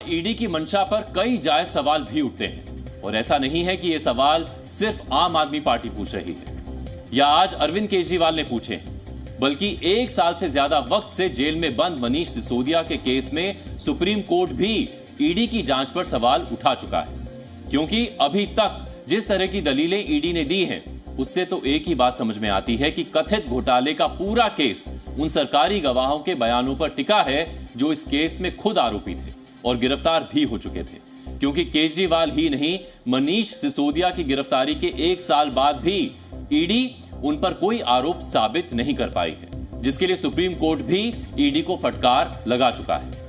ED की मंशा पर कई जायज सवाल भी उठते हैं और ऐसा नहीं है कि ये सवाल सिर्फ आम आदमी पार्टी पूछ रही है या आज अरविंद केजरीवाल ने पूछे हैं, बल्कि 1 साल से ज्यादा वक्त से जेल में बंद मनीष सिसोदिया के केस में सुप्रीम कोर्ट भी ईडी की जांच पर सवाल उठा चुका है। क्योंकि अभी तक जिस तरह की दलीलें ईडी ने दी हैं, उससे तो एक ही बात समझ में आती है कि कथित घोटाले का पूरा केस उन सरकारी गवाहों के बयानों पर टिका है जो इस केस में खुद आरोपी थे और गिरफ्तार भी हो चुके थे। क्योंकि केजरीवाल ही नहीं, मनीष सिसोदिया की गिरफ्तारी के 1 साल बाद भी ईडी उन पर कोई आरोप साबित नहीं कर पाई है, जिसके लिए सुप्रीम कोर्ट भी ईडी को फटकार लगा चुका है।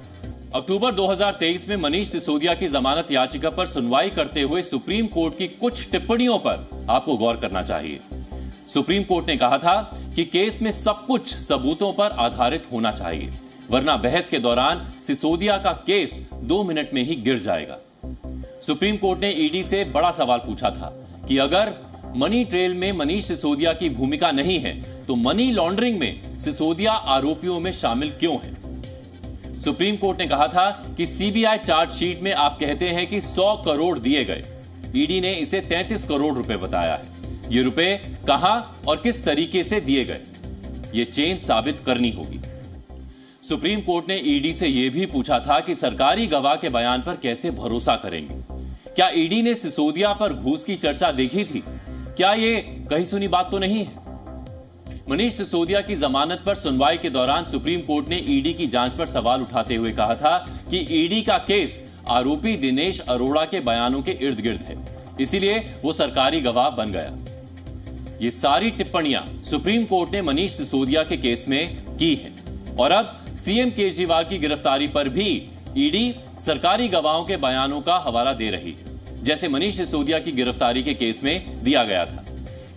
अक्टूबर 2023 में मनीष सिसोदिया की जमानत याचिका पर सुनवाई करते हुए सुप्रीम कोर्ट की कुछ टिप्पणियों पर आपको गौर करना चाहिए। सुप्रीम कोर्ट ने कहा था कि केस में सब कुछ सबूतों पर आधारित होना चाहिए, वरना बहस के दौरान सिसोदिया का केस 2 मिनट में ही गिर जाएगा। सुप्रीम कोर्ट ने ईडी से बड़ा सवाल पूछा था कि अगर मनी ट्रेल में मनीष सिसोदिया की भूमिका नहीं है तो मनी लॉन्ड्रिंग में सिसोदिया आरोपियों में शामिल क्यों है। सुप्रीम कोर्ट ने कहा था कि सीबीआई चार्जशीट में आप कहते हैं कि 100 करोड़ दिए गए, ईडी ने इसे 33 करोड़ रुपए बताया है। ये रुपए कहां और किस तरीके से दिए गए, ये चेन साबित करनी होगी। सुप्रीम कोर्ट ने ईडी से यह भी पूछा था कि सरकारी गवाह के बयान पर कैसे भरोसा करेंगे। क्या ईडी ने सिसोदिया पर घूस की चर्चा देखी थी? क्या ये कहीं सुनी बात तो नहीं है? मनीष सिसोदिया की जमानत पर सुनवाई के दौरान सुप्रीम कोर्ट ने ईडी की जांच पर सवाल उठाते हुए कहा था कि ईडी का केस आरोपी दिनेश अरोड़ा के बयानों के इर्द गिर्द है, इसीलिए वो सरकारी गवाह बन गया। ये सारी टिप्पणियां सुप्रीम कोर्ट ने मनीष सिसोदिया के केस में की हैं और अब सीएम केजरीवाल की गिरफ्तारी पर भी ईडी सरकारी गवाहों के बयानों का हवाला दे रही है, जैसे मनीष सिसोदिया की गिरफ्तारी के केस में दिया गया था।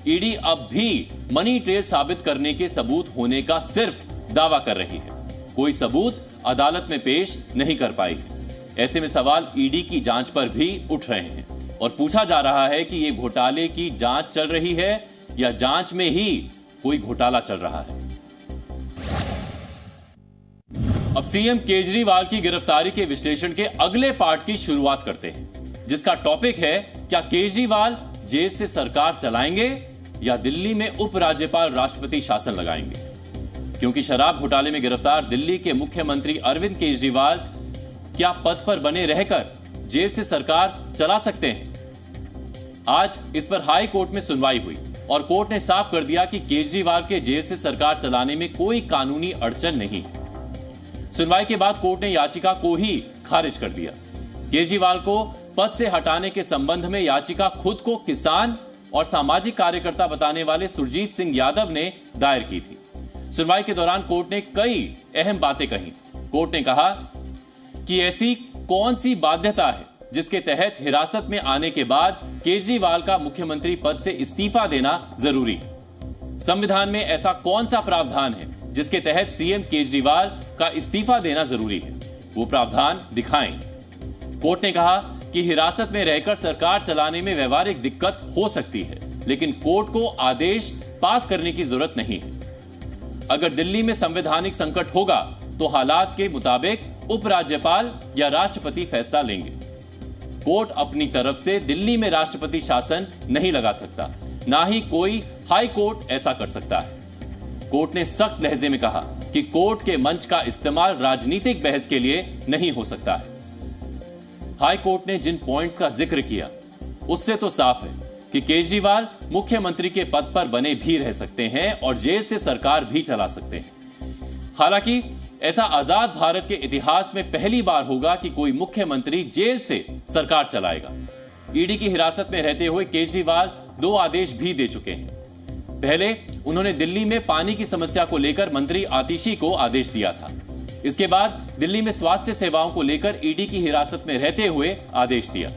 ईडी अब भी मनी ट्रेल साबित करने के सबूत होने का सिर्फ दावा कर रही है, कोई सबूत अदालत में पेश नहीं कर पाई है। ऐसे में सवाल ईडी की जांच पर भी उठ रहे हैं और पूछा जा रहा है कि यह घोटाले की जांच चल रही है या जांच में ही कोई घोटाला चल रहा है। अब सीएम केजरीवाल की गिरफ्तारी के विश्लेषण के अगले पार्ट की शुरुआत करते हैं, जिसका टॉपिक है क्या केजरीवाल जेल से सरकार चलाएंगे या दिल्ली में उपराज्यपाल राष्ट्रपति शासन लगाएंगे। क्योंकि शराब घोटाले में गिरफ्तार दिल्ली के मुख्यमंत्री अरविंद केजरीवाल क्या पद पर बने रहकर जेल से सरकार चला सकते हैं। आज इस पर हाई कोर्ट में सुनवाई हुई और कोर्ट ने साफ कर दिया कि केजरीवाल के जेल से सरकार चलाने में कोई कानूनी अड़चन नहीं है। सुनवाई के बाद कोर्ट ने याचिका को ही खारिज कर दिया। केजरीवाल को पद से हटाने के संबंध में याचिका खुद को किसान और सामाजिक कार्यकर्ता बताने वाले सुरजीत सिंह यादव ने दायर की थी। सुनवाई के दौरान कोर्ट ने कई अहम बातें कही। कोर्ट ने कहा कि ऐसी कौन सी बाध्यता है जिसके तहत हिरासत में आने के बाद केजरीवाल का मुख्यमंत्री पद से इस्तीफा देना जरूरी है। संविधान में ऐसा कौन सा प्रावधान है जिसके तहत सीएम केजरीवाल का इस्तीफा देना जरूरी है, वो प्रावधान दिखाएं। कोर्ट ने कहा कि हिरासत में रहकर सरकार चलाने में व्यवहारिक दिक्कत हो सकती है, लेकिन कोर्ट को आदेश पास करने की जरूरत नहीं है। अगर दिल्ली में संवैधानिक संकट होगा तो हालात के मुताबिक उपराज्यपाल या राष्ट्रपति फैसला लेंगे। कोर्ट अपनी तरफ से दिल्ली में राष्ट्रपति शासन नहीं लगा सकता, ना ही कोई हाई कोर्ट ऐसा कर सकता है। कोर्ट ने सख्त लहजे में कहा कि कोर्ट के मंच का इस्तेमाल राजनीतिक बहस के लिए नहीं हो सकता है। हाई कोर्ट ने जिन पॉइंट्स का जिक्र किया उससे तो साफ है कि केजरीवाल मुख्यमंत्री के पद पर बने भी रह सकते हैं और जेल से सरकार भी चला सकते हैं। हालांकि ऐसा आजाद भारत के इतिहास में पहली बार होगा कि कोई मुख्यमंत्री जेल से सरकार चलाएगा। ईडी की हिरासत में रहते हुए केजरीवाल 2 आदेश भी दे चुके हैं। पहले उन्होंने दिल्ली में पानी की समस्या को लेकर मंत्री आतिशी को आदेश दिया था। इसके बाद दिल्ली में स्वास्थ्य सेवाओं को लेकर ईडी की हिरासत में रहते हुए आदेश दिया।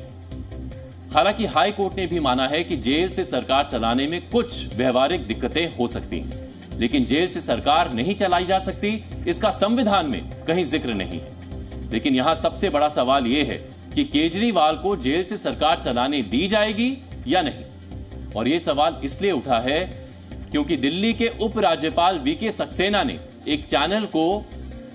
हालांकि हाई कोर्ट ने भी माना है कि जेल से सरकार चलाने में कुछ व्यवहारिक दिक्कतें हो सकती हैं, लेकिन जेल से सरकार नहीं चलाई जा सकती, इसका संविधान में कहीं जिक्र नहीं है। लेकिन यहां सबसे बड़ा सवाल यह है कि केजरीवाल को जेल से सरकार चलाने दी जाएगी या नहीं। और यह सवाल इसलिए उठा है क्योंकि दिल्ली के उपराज्यपाल वीके सक्सेना ने एक चैनल को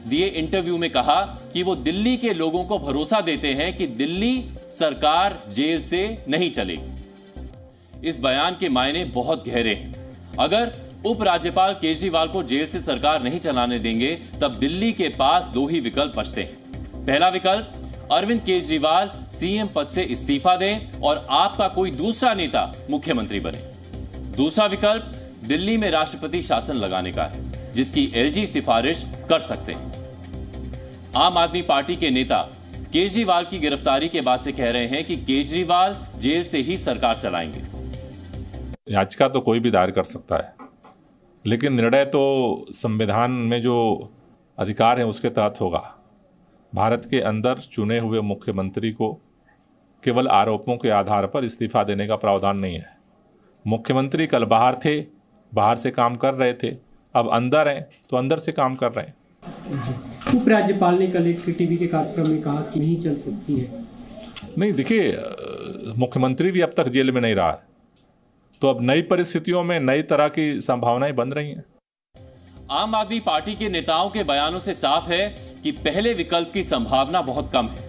दिए इंटरव्यू में कहा कि वो दिल्ली के लोगों को भरोसा देते हैं कि दिल्ली सरकार जेल से नहीं चलेगी। इस बयान के मायने बहुत गहरे हैं। अगर उपराज्यपाल केजरीवाल को जेल से सरकार नहीं चलाने देंगे तब दिल्ली के पास दो ही विकल्प बचते हैं। पहला विकल्प, अरविंद केजरीवाल सीएम पद से इस्तीफा दें और आपका कोई दूसरा नेता मुख्यमंत्री बने। दूसरा विकल्प दिल्ली में राष्ट्रपति शासन लगाने का है, जिसकी एलजी सिफारिश कर सकते हैं। आम आदमी पार्टी के नेता केजरीवाल की गिरफ्तारी के बाद से कह रहे हैं कि केजरीवाल जेल से ही सरकार चलाएंगे। याचिका तो कोई भी दायर कर सकता है, लेकिन निर्णय तो संविधान में जो अधिकार है उसके तहत होगा। भारत के अंदर चुने हुए मुख्यमंत्री को केवल आरोपों के आधार पर इस्तीफा देने का प्रावधान नहीं है। मुख्यमंत्री कल बाहर थे, बाहर से काम कर रहे थे, अब अंदर हैं तो अंदर से काम कर रहे हैं। उपराज्यपाल ने कल एक टीवी के कार्यक्रम में कहा कि नहीं चल सकती है। नहीं, देखिए, मुख्यमंत्री भी अब तक जेल में नहीं रहा है, तो अब नई परिस्थितियों में नई तरह की संभावनाएं बन रही हैं। आम आदमी पार्टी के नेताओं के बयानों से साफ है कि पहले विकल्प की संभावना बहुत कम है।